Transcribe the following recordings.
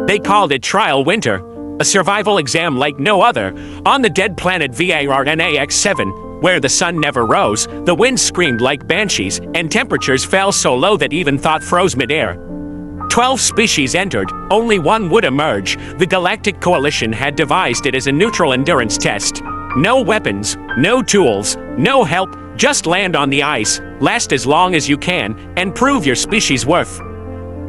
They called it Trial Winter, a survival exam like no other. On the dead planet VARNAX-7, where the sun never rose, the winds screamed like banshees, and temperatures fell so low that even thought froze midair. 12 species entered, only one would emerge. The Galactic Coalition had devised it as a neutral endurance test. No weapons, no tools, no help, just land on the ice, last as long as you can, and prove your species' worth.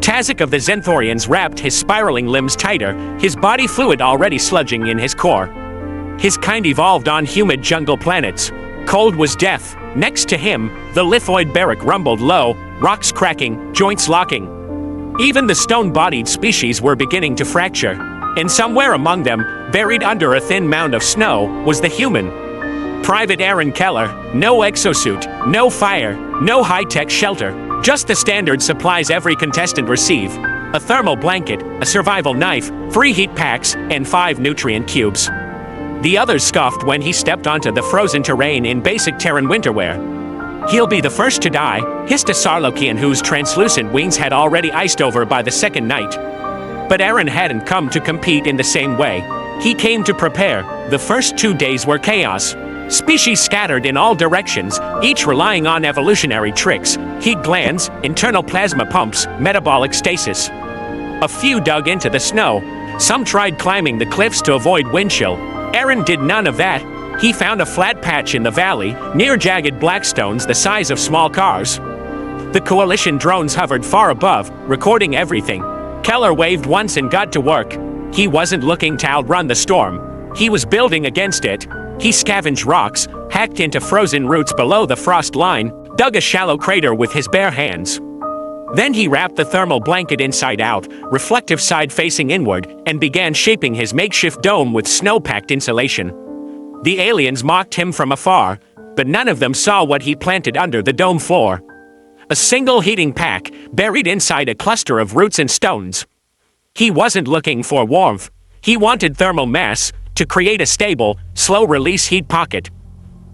Tazak of the Zenthorians wrapped his spiraling limbs tighter, his body fluid already sludging in his core. His kind evolved on humid jungle planets. Cold was death. Next to him, the lithoid barrack rumbled low, rocks cracking, joints locking. Even the stone-bodied species were beginning to fracture. And somewhere among them, buried under a thin mound of snow, was the human. Private Aaron Keller, no exosuit, no fire, no high-tech shelter, just the standard supplies every contestant receive. A thermal blanket, a survival knife, 3 heat packs, and 5 nutrient cubes. The others scoffed when he stepped onto the frozen terrain in basic Terran winterwear. He'll be the first to die, hissed a Sarlokian whose translucent wings had already iced over by the second night. But Aaron hadn't come to compete in the same way. He came to prepare. The first 2 days were chaos. Species scattered in all directions, each relying on evolutionary tricks, heat glands, internal plasma pumps, metabolic stasis. A few dug into the snow. Some tried climbing the cliffs to avoid wind chill. Aaron did none of that. He found a flat patch in the valley, near jagged black stones the size of small cars. The Coalition drones hovered far above, recording everything. Keller waved once and got to work. He wasn't looking to outrun the storm. He was building against it. He scavenged rocks, hacked into frozen roots below the frost line, dug a shallow crater with his bare hands. Then he wrapped the thermal blanket inside out, reflective side facing inward, and began shaping his makeshift dome with snow-packed insulation. The aliens mocked him from afar, but none of them saw what he planted under the dome floor. A single heating pack, buried inside a cluster of roots and stones. He wasn't looking for warmth. He wanted thermal mass, to create a stable, slow-release heat pocket.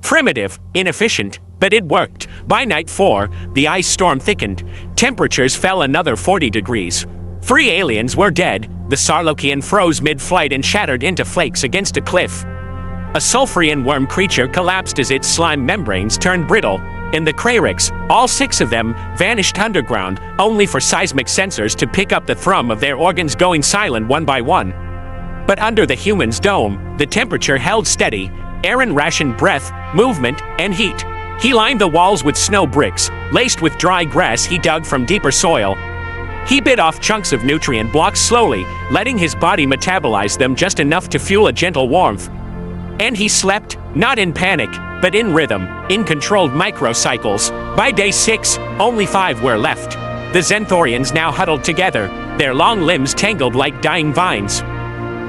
Primitive, inefficient, but it worked. By night 4, the ice storm thickened. Temperatures fell another 40 degrees. 3 aliens were dead. The Sarlokian froze mid-flight and shattered into flakes against a cliff. A sulfurian worm creature collapsed as its slime membranes turned brittle. In the Krarix, all 6 of them vanished underground, only for seismic sensors to pick up the thrum of their organs going silent one by one. But under the human's dome, the temperature held steady. Aaron rationed breath, movement, and heat. He lined the walls with snow bricks, laced with dry grass he dug from deeper soil. He bit off chunks of nutrient blocks slowly, letting his body metabolize them just enough to fuel a gentle warmth. And he slept, not in panic, but in rhythm, in controlled microcycles. By day 6, only 5 were left. The Zenthorians now huddled together, their long limbs tangled like dying vines.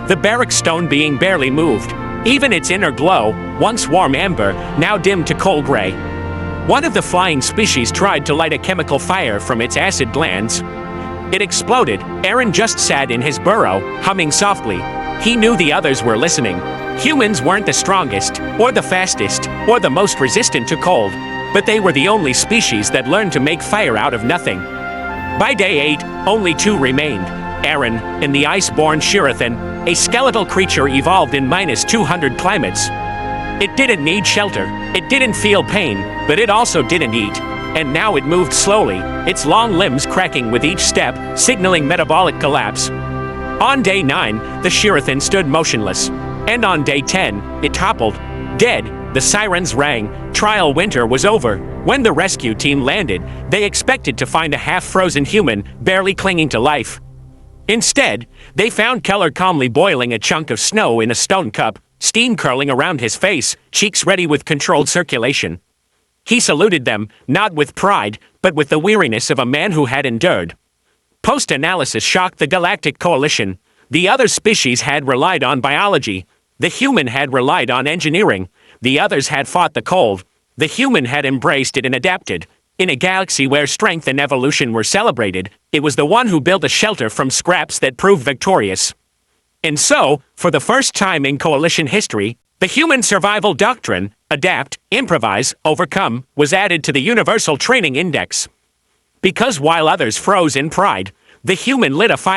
The barrack stone being barely moved. Even its inner glow, once warm amber, now dimmed to cold gray. One of the flying species tried to light a chemical fire from its acid glands. It exploded. Aaron just sat in his burrow, humming softly. He knew the others were listening. Humans weren't the strongest, or the fastest, or the most resistant to cold, but they were the only species that learned to make fire out of nothing. By day 8, only 2 remained. Aaron, and the ice-born Shirathan, a skeletal creature evolved in -200 climates. It didn't need shelter, it didn't feel pain, but it also didn't eat. And now it moved slowly, its long limbs cracking with each step, signaling metabolic collapse. On day 9, the Shirathan stood motionless. And on day 10, it toppled. Dead, the sirens rang. Trial winter was over. When the rescue team landed, they expected to find a half-frozen human, barely clinging to life. Instead, they found Keller calmly boiling a chunk of snow in a stone cup, steam curling around his face, cheeks ready with controlled circulation. He saluted them, not with pride, but with the weariness of a man who had endured. Post-analysis shocked the Galactic Coalition. The other species had relied on biology. The human had relied on engineering. The others had fought the cold. The human had embraced it and adapted. In a galaxy where strength and evolution were celebrated, it was the one who built a shelter from scraps that proved victorious. And so, for the first time in Coalition history, the human survival doctrine, adapt, improvise, overcome, was added to the Universal Training Index. Because while others froze in pride, the human lit a fire.